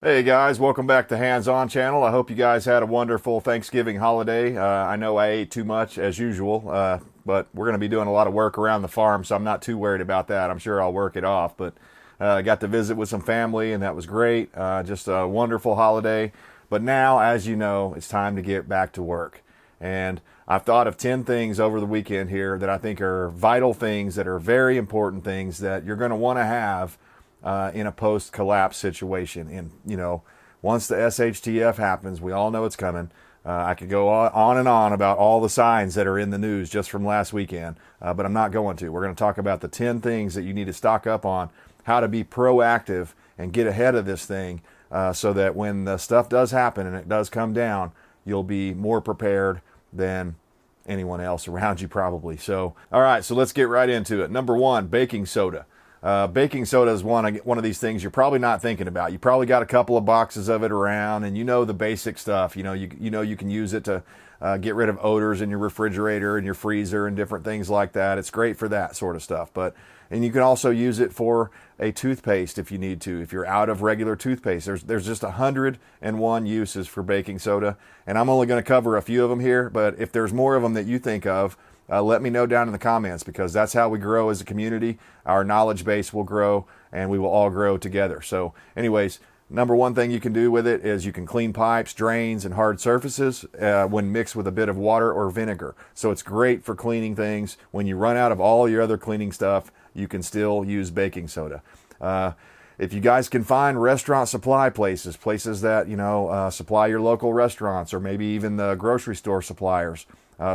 Hey guys, welcome back to Hands On Channel. I hope you guys had a wonderful Thanksgiving holiday. I know I ate too much as usual, but we're going to be doing a lot of work around the farm, so I'm not too worried about that. I'm sure I'll work it off. But I got to visit with some family, and that was great. Just a wonderful holiday. But now, as you know, it's time to get back to work. And I've thought of 10 things over the weekend here that I think are vital things, that are very important things that you're going to want to have in a post-collapse situation. And, once the SHTF happens, we all know it's coming. I could go on and on about all the signs that are in the news just from last weekend, but I'm not going to. We're going to talk about the 10 things that you need to stock up on, how to be proactive and get ahead of this thing so that when the stuff does happen and it does come down, you'll be more prepared than anyone else around you probably. So, all right, so let's get right into it. Number one, baking soda. Baking soda is one of these things you're probably not thinking about. You probably got a couple of boxes of it around, and you know the basic stuff. You can use it to get rid of odors in your refrigerator and your freezer and different things like that. It's great for that sort of stuff. And you can also use it for a toothpaste if you need to. If you're out of regular toothpaste, there's just 101 uses for baking soda, and I'm only going to cover a few of them here. But if there's more of them that you think of, let me know down in the comments, because that's how we grow as a community. Our knowledge base will grow, and we will all grow together. So anyways, number one thing you can do with it is you can clean pipes, drains, and hard surfaces when mixed with a bit of water or vinegar. So it's great for cleaning things. When you run out of all your other cleaning stuff, you can still use baking soda. If you guys can find restaurant supply places that, supply your local restaurants, or maybe even the grocery store suppliers,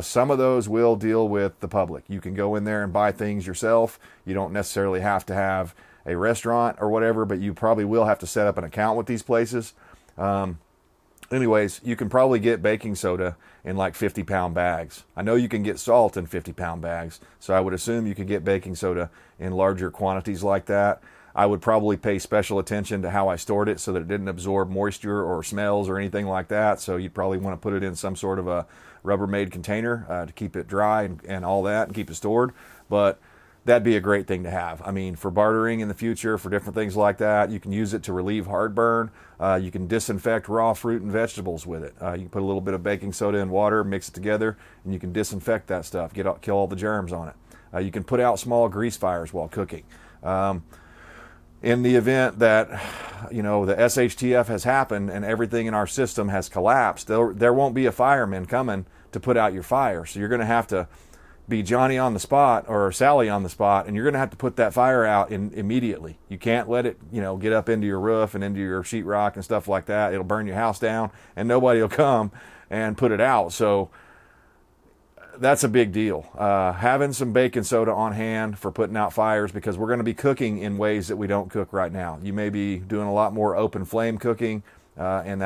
some of those will deal with the public. You can go in there and buy things yourself. You don't necessarily have to have a restaurant or whatever, but you probably will have to set up an account with these places. Anyways, you can probably get baking soda in like 50-pound bags. I know you can get salt in 50-pound bags, so I would assume you could get baking soda in larger quantities like that. I would probably pay special attention to how I stored it so that it didn't absorb moisture or smells or anything like that. So you'd probably want to put it in some sort of a Rubbermaid container to keep it dry and all that and keep it stored. But that'd be a great thing to have. I mean, for bartering in the future, for different things like that, you can use it to relieve heartburn. You can disinfect raw fruit and vegetables with it. You can put a little bit of baking soda in water, mix it together, and you can disinfect that stuff, kill all the germs on it. You can put out small grease fires while cooking. In the event that, the SHTF has happened and everything in our system has collapsed, there won't be a fireman coming to put out your fire. So you're going to have to be Johnny on the spot or Sally on the spot, and you're going to have to put that fire out immediately. You can't let it, get up into your roof and into your sheetrock and stuff like that. It'll burn your house down, and nobody will come and put it out. So that's a big deal. Having some baking soda on hand for putting out fires, because we're going to be cooking in ways that we don't cook right now. You may be doing a lot more open flame cooking, and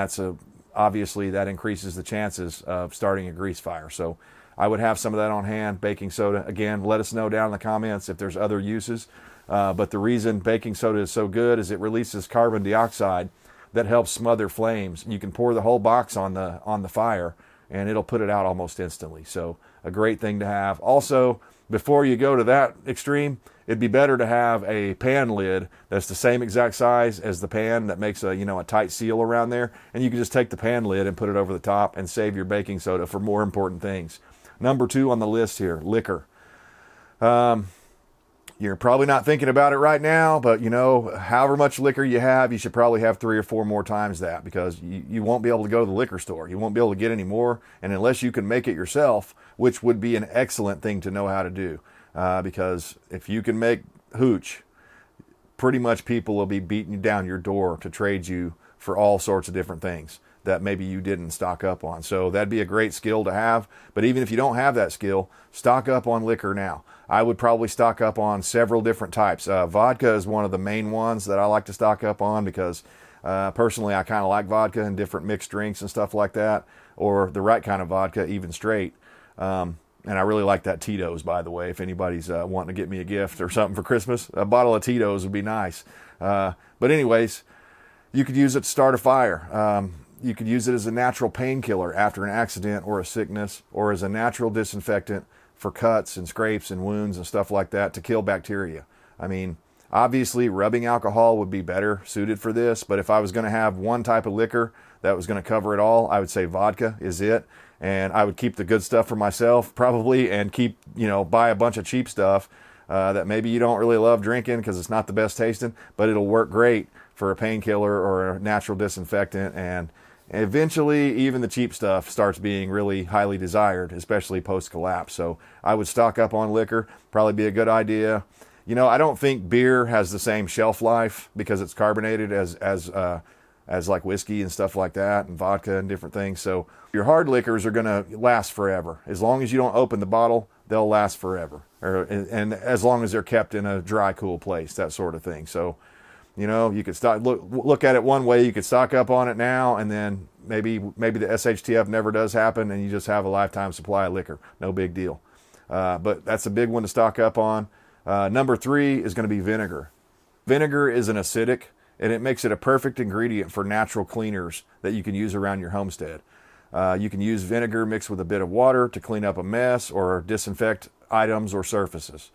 obviously that increases the chances of starting a grease fire. So I would have some of that on hand, baking soda. Again, let us know down in the comments if there's other uses. But the reason baking soda is so good is it releases carbon dioxide that helps smother flames. You can pour the whole box on the fire, and it'll put it out almost instantly. So a great thing to have. Also, before you go to that extreme, it'd be better to have a pan lid that's the same exact size as the pan that makes a tight seal around there, and you can just take the pan lid and put it over the top and save your baking soda for more important things. Number 2 on the list here, liquor. You're probably not thinking about it right now, but however much liquor you have, you should probably have 3 or 4 more times that, because you won't be able to go to the liquor store. You won't be able to get any more, and unless you can make it yourself, which would be an excellent thing to know how to do, because if you can make hooch, pretty much people will be beating down your door to trade you for all sorts of different things that maybe you didn't stock up on. So that'd be a great skill to have. But even if you don't have that skill, stock up on liquor now. I would probably stock up on several different types. Vodka is one of the main ones that I like to stock up on, because personally I kind of like vodka and different mixed drinks and stuff like that, or the right kind of vodka, even straight. And I really like that Tito's, by the way. If anybody's wanting to get me a gift or something for Christmas, a bottle of Tito's would be nice. But anyways, you could use it to start a fire. You could use it as a natural painkiller after an accident or a sickness, or as a natural disinfectant for cuts and scrapes and wounds and stuff like that to kill bacteria. I mean, Obviously, rubbing alcohol would be better suited for this, but if I was going to have one type of liquor that was going to cover it all, I would say vodka is it. And I would keep the good stuff for myself probably, and keep, buy a bunch of cheap stuff that maybe you don't really love drinking because it's not the best tasting, but it'll work great for a painkiller or a natural disinfectant. And eventually, even the cheap stuff starts being really highly desired, especially post-collapse. So I would stock up on liquor, probably be a good idea. I don't think beer has the same shelf life because it's carbonated as like whiskey and stuff like that, and vodka and different things. So your hard liquors are going to last forever. As long as you don't open the bottle, they'll last forever. And as long as they're kept in a dry, cool place, that sort of thing. So, you could look at it one way. You could stock up on it now, and then maybe the SHTF never does happen, and you just have a lifetime supply of liquor. No big deal. But that's a big one to stock up on. Number 3 is going to be vinegar. Vinegar is an acidic, and it makes it a perfect ingredient for natural cleaners that you can use around your homestead. You can use vinegar mixed with a bit of water to clean up a mess or disinfect items or surfaces.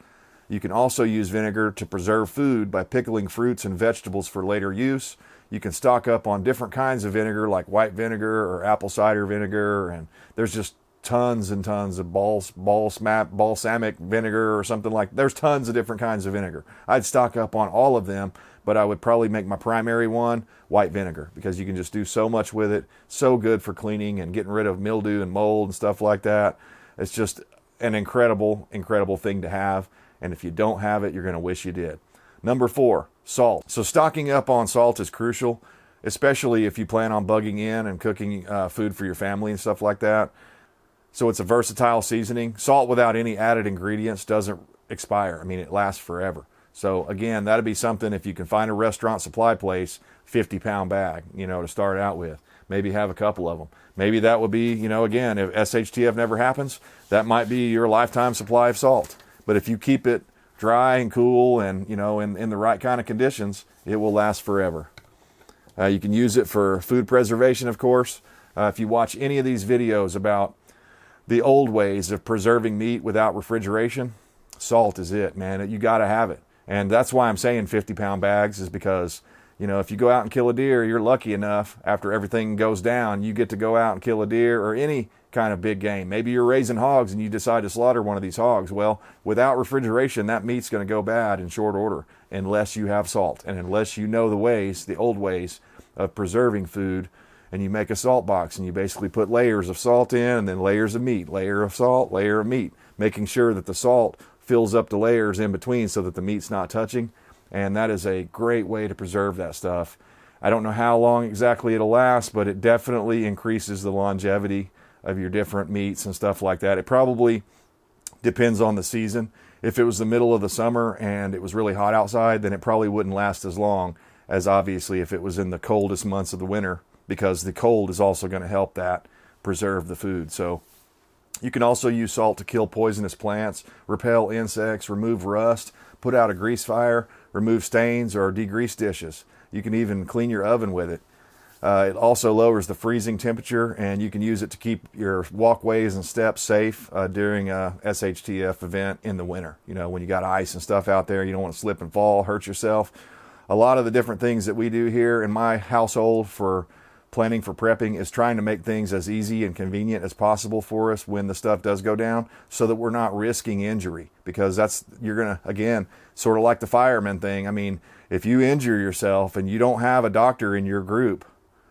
You can also use vinegar to preserve food by pickling fruits and vegetables for later use. You can stock up on different kinds of vinegar like white vinegar or apple cider vinegar, and there's just tons and tons of balsamic vinegar or something like that. There's tons of different kinds of vinegar. I'd stock up on all of them, but I would probably make my primary one white vinegar because you can just do so much with it. So good for cleaning and getting rid of mildew and mold and stuff like that. It's just an incredible, incredible thing to have. And if you don't have it, you're going to wish you did. Number 4, salt. So stocking up on salt is crucial, especially if you plan on bugging in and cooking food for your family and stuff like that. So it's a versatile seasoning. Salt without any added ingredients doesn't expire. I mean, it lasts forever. So again, that'd be something if you can find a restaurant supply place, 50-pound bag, to start out with. Maybe have a couple of them. Maybe that would be, again, if SHTF never happens, that might be your lifetime supply of salt. But if you keep it dry and cool and, in the right kind of conditions, it will last forever. You can use it for food preservation, of course. If you watch any of these videos about the old ways of preserving meat without refrigeration, salt is it, man. You got to have it. And that's why I'm saying 50-pound bags, is because, if you go out and kill a deer, you're lucky enough after everything goes down, you get to go out and kill a deer or any kind of big game. Maybe you're raising hogs and you decide to slaughter one of these hogs. Well, without refrigeration, that meat's going to go bad in short order unless you have salt and unless you know the old ways of preserving food. And you make a salt box and you basically put layers of salt in and then layers of meat, layer of salt, layer of meat, making sure that the salt fills up the layers in between so that the meat's not touching. And that is a great way to preserve that stuff. I don't know how long exactly it'll last, but it definitely increases the longevity of your different meats and stuff like that. It probably depends on the season. If it was the middle of the summer and it was really hot outside, then it probably wouldn't last as long as obviously if it was in the coldest months of the winter, because the cold is also going to help that preserve the food. So you can also use salt to kill poisonous plants, repel insects, remove rust, put out a grease fire, remove stains, or degrease dishes. You can even clean your oven with it. It also lowers the freezing temperature, and you can use it to keep your walkways and steps safe during a SHTF event in the winter. When you got ice and stuff out there, you don't want to slip and fall, hurt yourself. A lot of the different things that we do here in my household for planning for prepping is trying to make things as easy and convenient as possible for us when the stuff does go down, so that we're not risking injury, because you're going to, again, sort of like the fireman thing. I mean, if you injure yourself and you don't have a doctor in your group,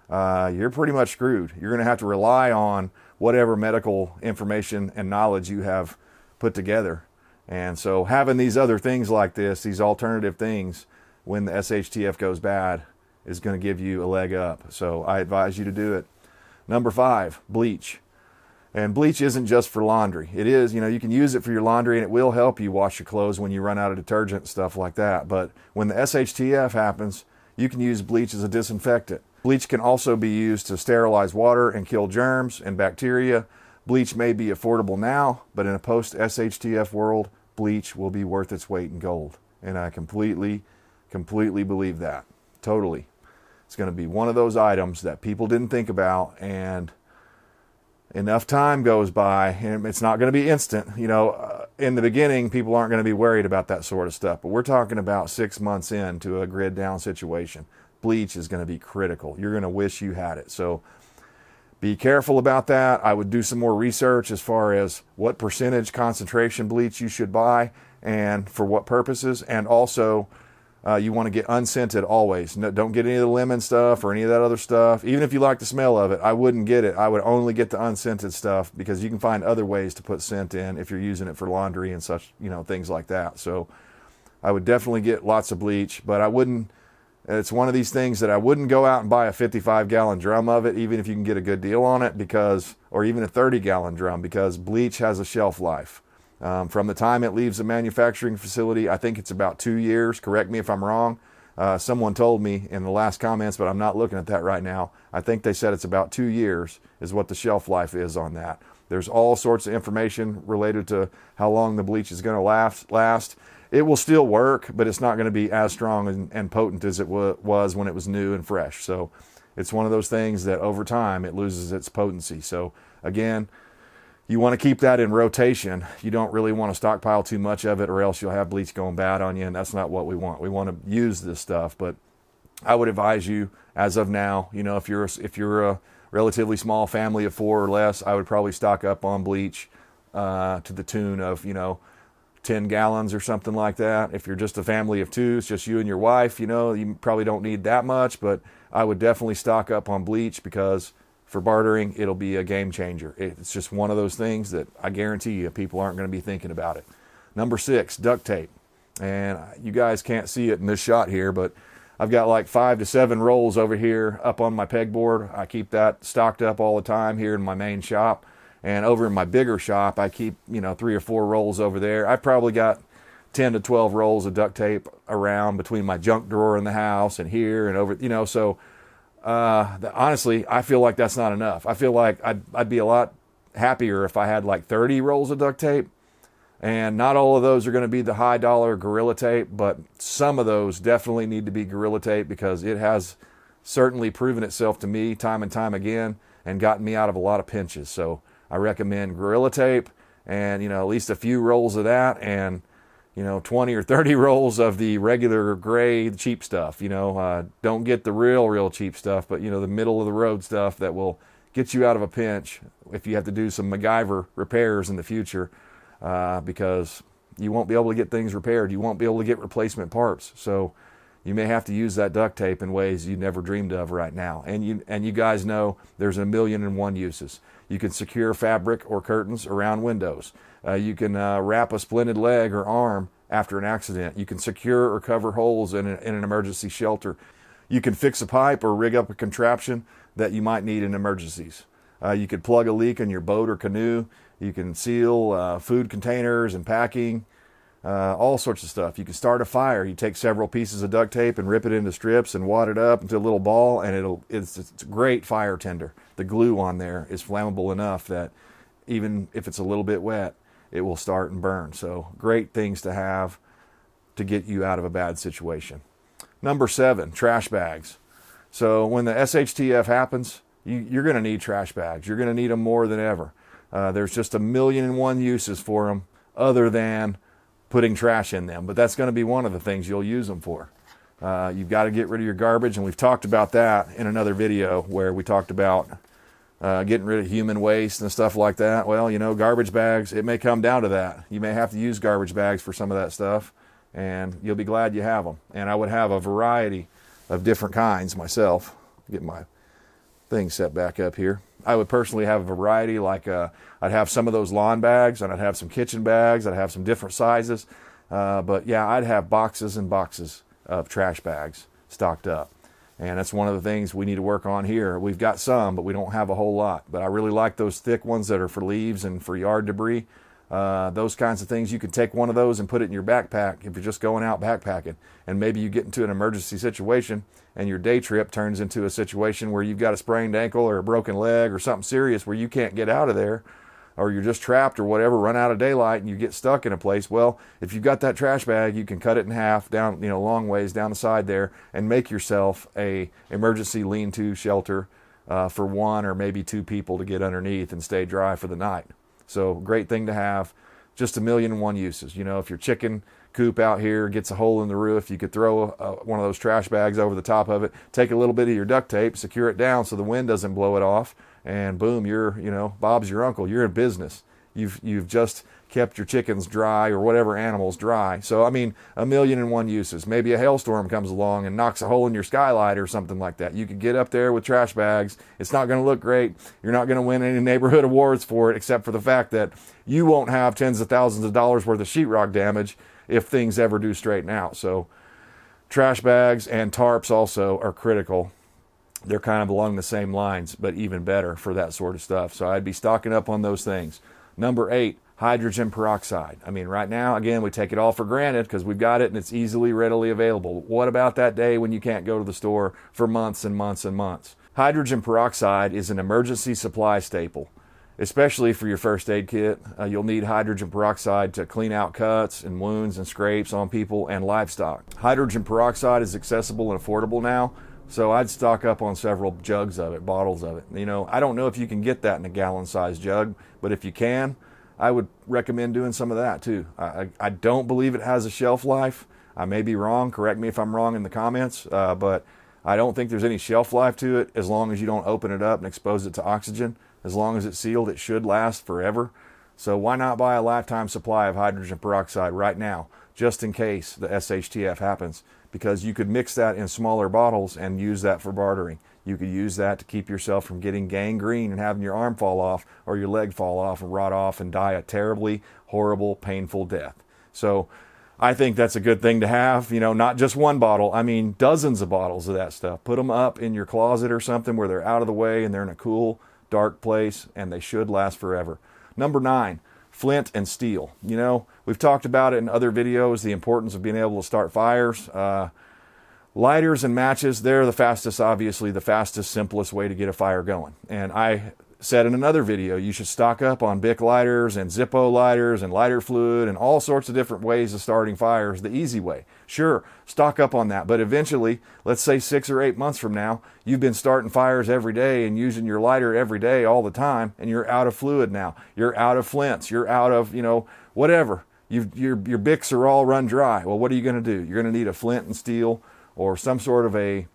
you're pretty much screwed. You're going to have to rely on whatever medical information and knowledge you have put together. And so having these other things like this, these alternative things, when the SHTF goes bad, is going to give you a leg up. So I advise you to do it. Number 5, bleach. And bleach isn't just for laundry. It is, you can use it for your laundry and it will help you wash your clothes when you run out of detergent and stuff like that. But when the SHTF happens, you can use bleach as a disinfectant. Bleach can also be used to sterilize water and kill germs and bacteria. Bleach may be affordable now, but in a post-SHTF world, bleach will be worth its weight in gold. And I completely believe that. Totally. It's going to be one of those items that people didn't think about, and enough time goes by, and it's not going to be instant. In the beginning, people aren't going to be worried about that sort of stuff, but we're talking about 6 months into a grid down situation. Bleach is going to be critical. You're going to wish you had it. So be careful about that. I would do some more research as far as what percentage concentration bleach you should buy and for what purposes. And also, you want to get unscented always. No, don't get any of the lemon stuff or any of that other stuff. Even if you like the smell of it, I wouldn't get it. I would only get the unscented stuff, because you can find other ways to put scent in if you're using it for laundry and such, things like that. So I would definitely get lots of bleach, but I wouldn't. It's one of these things that I wouldn't go out and buy a 55-gallon drum of it, even if you can get a good deal on it, or even a 30-gallon drum, because bleach has a shelf life. From the time it leaves the manufacturing facility, I think it's about 2 years. Correct me if I'm wrong. Someone told me in the last comments, but I'm not looking at that right now. I think they said it's about 2 years is what the shelf life is on that. There's all sorts of information related to how long the bleach is going to last. It will still work, but it's not going to be as strong and potent as it was when it was new and fresh. So it's one of those things that over time it loses its potency. So again, you want to keep that in rotation. You don't really want to stockpile too much of it, or else you'll have bleach going bad on you, and that's not what we want. We want to use this stuff, but I would advise you, as of now, if you're a relatively small family of 4 or less, I would probably stock up on bleach to the tune of 10 gallons or something like that. If you're just a family of 2, it's just you and your wife, you probably don't need that much, but I would definitely stock up on bleach, because for bartering, it'll be a game changer. It's just one of those things that I guarantee you people aren't going to be thinking about it. Number 6, duct tape. And you guys can't see it in this shot here, but I've got like 5 to 7 rolls over here up on my pegboard. I keep that stocked up all the time here in my main shop. And over in my bigger shop, I keep, 3 or 4 rolls over there. I probably got 10 to 12 rolls of duct tape around between my junk drawer in the house and here and over, so honestly, I feel like that's not enough. I feel like I'd be a lot happier if I had like 30 rolls of duct tape. And not all of those are going to be the high dollar Gorilla Tape, but some of those definitely need to be Gorilla Tape, because it has certainly proven itself to me time and time again and gotten me out of a lot of pinches. So I recommend Gorilla Tape and, at least a few rolls of that, and 20 or 30 rolls of the regular gray cheap stuff. Don't get the real cheap stuff, but the middle of the road stuff that will get you out of a pinch if you have to do some MacGyver repairs in the future, because you won't be able to get things repaired. You won't be able to get replacement parts. So you may have to use that duct tape in ways you never dreamed of right now. And you guys know there's 1,000,001 uses. You can secure fabric or curtains around windows. You can wrap a splinted leg or arm after an accident. You can secure or cover holes in an emergency shelter. You can fix a pipe or rig up a contraption that you might need in emergencies. You could plug a leak in your boat or canoe. You can seal food containers and packing, all sorts of stuff. You can start a fire. You take several pieces of duct tape and rip it into strips and wad it up into a little ball, and it's a great fire tender. The glue on there is flammable enough that even if it's a little bit wet, it will start and burn. So great things to have to get you out of a bad situation. Number 7, trash bags. So when the SHTF happens, you're going to need trash bags. You're going to need them more than ever. There's just 1,000,001 uses for them other than putting trash in them. But that's going to be one of the things you'll use them for. You've got to get rid of your garbage, and we've talked about that in another video where we talked about getting rid of human waste and stuff like that. Well, garbage bags, it may come down to that. You may have to use garbage bags for some of that stuff, and you'll be glad you have them. And I would have a variety of different kinds myself. Get my thing set back up here. I would personally have a variety, like I'd have some of those lawn bags, and I'd have some kitchen bags, I'd have some different sizes. But yeah, I'd have boxes and boxes of trash bags stocked up. And that's one of the things we need to work on here. We've got some, but we don't have a whole lot. But I really like those thick ones that are for leaves and for yard debris. Those kinds of things. You can take one of those and put it in your backpack if you're just going out backpacking. And maybe you get into an emergency situation and your day trip turns into a situation where you've got a sprained ankle or a broken leg or something serious where you can't get out of there, or you're just trapped or whatever, run out of daylight and you get stuck in a place. Well, if you've got that trash bag, you can cut it in half down, long ways down the side there, and make yourself a emergency lean-to shelter for one or maybe two people to get underneath and stay dry for the night. So great thing to have. Just 1,000,001 uses. You know, if your chicken coop out here gets a hole in the roof, you could throw one of those trash bags over the top of it, take a little bit of your duct tape, secure it down so the wind doesn't blow it off, and boom, you're, you know, Bob's your uncle. You're in business. You've just kept your chickens dry, or whatever animals dry. So I mean, 1,000,001 uses. Maybe a hailstorm comes along and knocks a hole in your skylight or something like that. You could get up there with trash bags. It's not going to look great. You're not going to win any neighborhood awards for it, except for the fact that you won't have tens of thousands of dollars worth of sheetrock damage if things ever do straighten out. So trash bags and tarps also are critical. They're kind of along the same lines, but even better for that sort of stuff. So I'd be stocking up on those things. Number 8, hydrogen peroxide. I mean, right now, again, we take it all for granted because we've got it and it's easily, readily available. What about that day when you can't go to the store for months and months and months? Hydrogen peroxide is an emergency supply staple, especially for your first aid kit. You'll need hydrogen peroxide to clean out cuts and wounds and scrapes on people and livestock. Hydrogen peroxide is accessible and affordable now, so I'd stock up on several jugs of it, bottles of it. You know, I don't know if you can get that in a gallon-sized jug, but if you can, I would recommend doing some of that too. I don't believe it has a shelf life. I may be wrong. Correct me if I'm wrong in the comments, but I don't think there's any shelf life to it as long as you don't open it up and expose it to oxygen. As long as it's sealed, it should last forever. So why not buy a lifetime supply of hydrogen peroxide right now, just in case the SHTF happens? Because you could mix that in smaller bottles and use that for bartering. You could use that to keep yourself from getting gangrene and having your arm fall off or your leg fall off and rot off and die a terribly horrible, painful death. So I think that's a good thing to have, you know, not just one bottle. I mean, dozens of bottles of that stuff. Put them up in your closet or something where they're out of the way and they're in a cool, dark place, and they should last forever. Number 9, Flint and Steel. You know, we've talked about it in other videos, the importance of being able to start fires. Lighters and matches, they're the fastest, obviously, the fastest, simplest way to get a fire going. And I said in another video, you should stock up on Bic lighters and Zippo lighters and lighter fluid and all sorts of different ways of starting fires, the easy way. Sure, stock up on that, but eventually, let's say 6 or 8 months from now, you've been starting fires every day and using your lighter every day all the time, and you're out of fluid now. You're out of flints. You're out of, you know, whatever. Your Bics are all run dry. Well, what are you going to do? You're going to need a Flint and Steel or some sort of a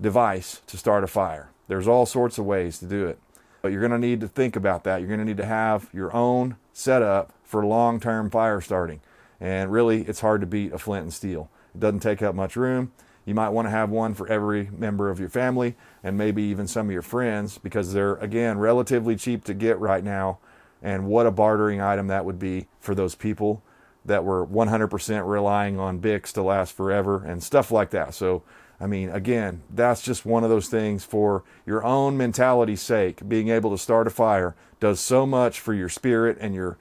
device to start a fire. There's all sorts of ways to do it. But you're going to need to think about that. You're going to need to have your own setup for long-term fire starting. And really, it's hard to beat a Flint and Steel. It doesn't take up much room. You might want to have one for every member of your family and maybe even some of your friends because they're, again, relatively cheap to get right now. And what a bartering item that would be for those people that were 100% relying on Bics to last forever and stuff like that. So, I mean, again, that's just one of those things for your own mentality's sake. Being able to start a fire does so much for your spirit and your,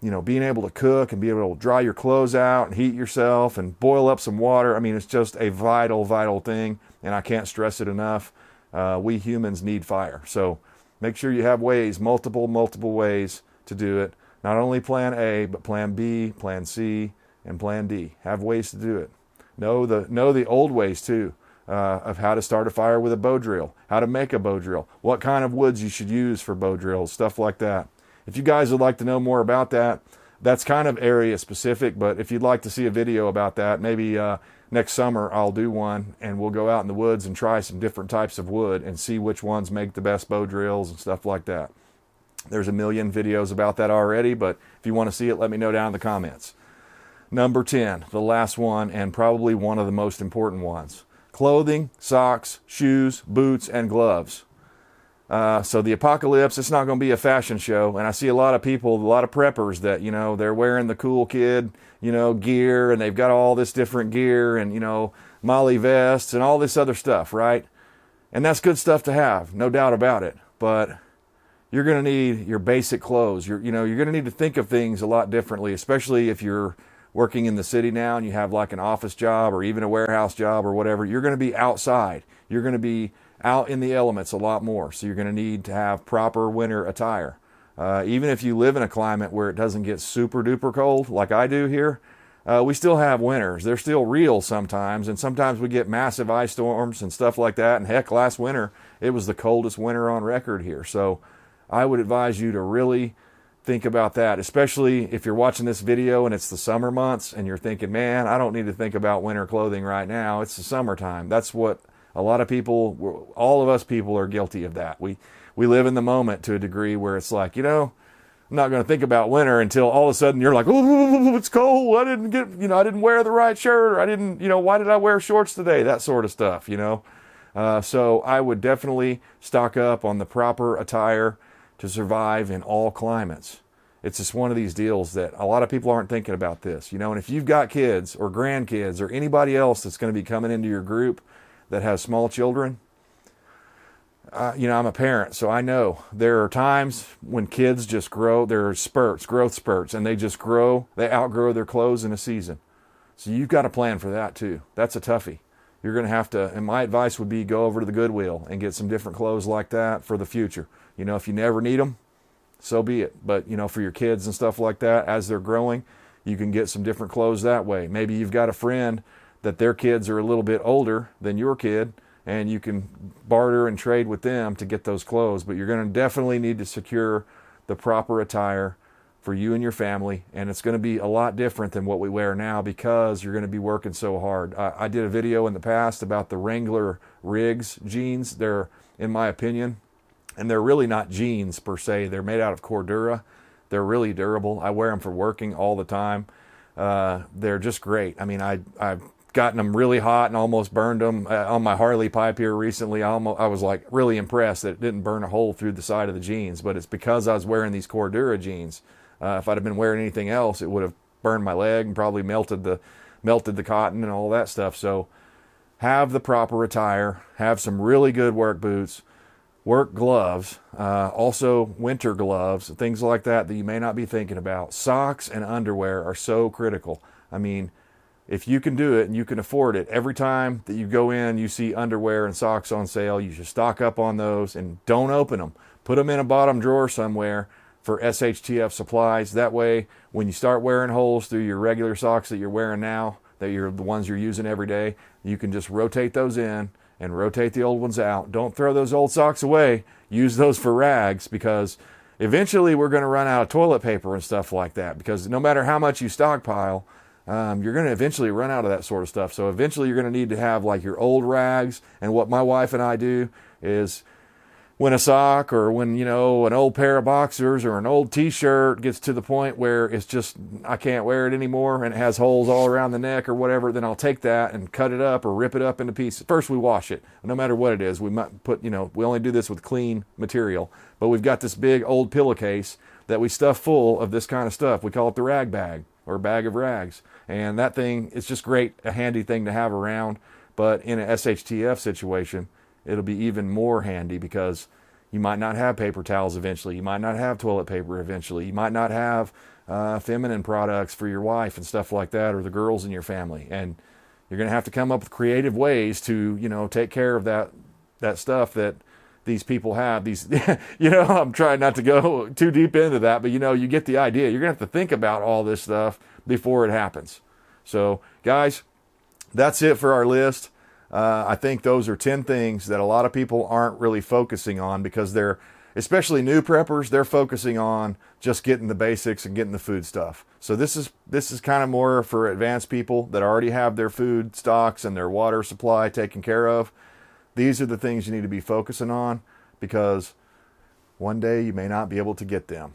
you know, being able to cook and be able to dry your clothes out and heat yourself and boil up some water. I mean, it's just a vital, vital thing, and I can't stress it enough. We humans need fire. So make sure you have ways, multiple ways to do it. Not only plan A, but plan B, plan C, and plan D. Have ways to do it. Know the old ways too, of how to start a fire with a bow drill, how to make a bow drill, what kind of woods you should use for bow drills, stuff like that. If you guys would like to know more about that, that's kind of area specific, but if you'd like to see a video about that, maybe next summer I'll do one and we'll go out in the woods and try some different types of wood and see which ones make the best bow drills and stuff like that. There's a million videos about that already, but if you want to see it, let me know down in the comments. Number 10, the last one, and probably one of the most important ones. Clothing, socks, shoes, boots, and gloves. So the apocalypse, it's not going to be a fashion show, and I see a lot of people, a lot of preppers that, you know, they're wearing the cool kid, you know, gear, and they've got all this different gear, and, you know, Molly vests, and all this other stuff, right? And that's good stuff to have, no doubt about it, but you're going to need your basic clothes. You're going to need to think of things a lot differently, especially if you're working in the city now and you have like an office job or even a warehouse job or whatever. You're going to be outside. You're going to be out in the elements a lot more. So you're going to need to have proper winter attire. Even if you live in a climate where it doesn't get super duper cold like I do here, we still have winters. They're still real sometimes, and sometimes we get massive ice storms and stuff like that. And heck, last winter, it was the coldest winter on record here. So I would advise you to really think about that, especially if you're watching this video and it's the summer months and you're thinking, man, I don't need to think about winter clothing right now. It's the summertime. That's what a lot of people, all of us people are guilty of that. We live in the moment to a degree where it's like, you know, I'm not going to think about winter until all of a sudden you're like, oh, it's cold. I didn't wear the right shirt, or I didn't, why did I wear shorts today? That sort of stuff, So I would definitely stock up on the proper attire to survive in all climates. It's just one of these deals that a lot of people aren't thinking about this, and if you've got kids or grandkids or anybody else that's going to be coming into your group that has small children, I'm a parent, so I know there are times when kids just grow. There are growth spurts, and they just grow. They outgrow their clothes in a season. So you've got to plan for that too. That's a toughie. You're going to have to, and my advice would be go over to the Goodwill and get some different clothes like that for the future. If you never need them, so be it. But, for your kids and stuff like that, as they're growing, you can get some different clothes that way. Maybe you've got a friend that their kids are a little bit older than your kid, and you can barter and trade with them to get those clothes. But you're going to definitely need to secure the proper attire for you and your family, and it's going to be a lot different than what we wear now because you're going to be working so hard. I did a video in the past about the Wrangler Riggs jeans. They're, in my opinion, and they're really not jeans per se. They're made out of Cordura. They're really durable. I wear them for working all the time. They're just great. I mean, I've gotten them really hot and almost burned them on my Harley pipe here recently. I was like really impressed that it didn't burn a hole through the side of the jeans, but it's because I was wearing these Cordura jeans. If I'd have been wearing anything else, it would have burned my leg and probably melted the cotton and all that stuff. So have the proper attire, have some really good work boots, work gloves, also winter gloves, things like that you may not be thinking about. Socks and underwear are so critical. I mean, if you can do it and you can afford it, every time that you go in, you see underwear and socks on sale, you should stock up on those and don't open them. Put them in a bottom drawer somewhere for SHTF supplies. That way, when you start wearing holes through your regular socks that you're wearing now, that you're the ones you're using every day, you can just rotate those in and rotate the old ones out. Don't throw those old socks away. Use those for rags, because eventually we're going to run out of toilet paper and stuff like that, because no matter how much you stockpile, you're going to eventually run out of that sort of stuff. So eventually you're going to need to have like your old rags. And what my wife and I do is, when a sock or when, an old pair of boxers or an old t-shirt gets to the point where it's just, I can't wear it anymore and it has holes all around the neck or whatever, then I'll take that and cut it up or rip it up into pieces. First we wash it, no matter what it is. We might put, we only do this with clean material, but we've got this big old pillowcase that we stuff full of this kind of stuff. We call it the rag bag, or bag of rags. And that thing, it's just great, a handy thing to have around. But in an SHTF situation, it'll be even more handy, because you might not have paper towels eventually. You might not have toilet paper eventually. You might not have feminine products for your wife and stuff like that, or the girls in your family. And you're going to have to come up with creative ways to, take care of that stuff that these people have. I'm trying not to go too deep into that, but you get the idea. You're going to have to think about all this stuff before it happens. So, guys, that's it for our list. I think those are 10 things that a lot of people aren't really focusing on, because they're, especially new preppers, they're focusing on just getting the basics and getting the food stuff. So this is kind of more for advanced people that already have their food stocks and their water supply taken care of. These are the things you need to be focusing on, because one day you may not be able to get them.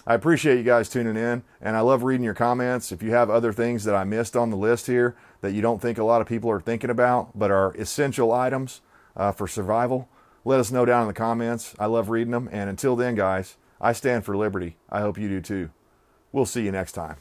I appreciate you guys tuning in, and I love reading your comments. If you have other things that I missed on the list here that you don't think a lot of people are thinking about, but are essential items for survival, let us know down in the comments. I love reading them. And until then, guys, I stand for liberty. I hope you do too. We'll see you next time.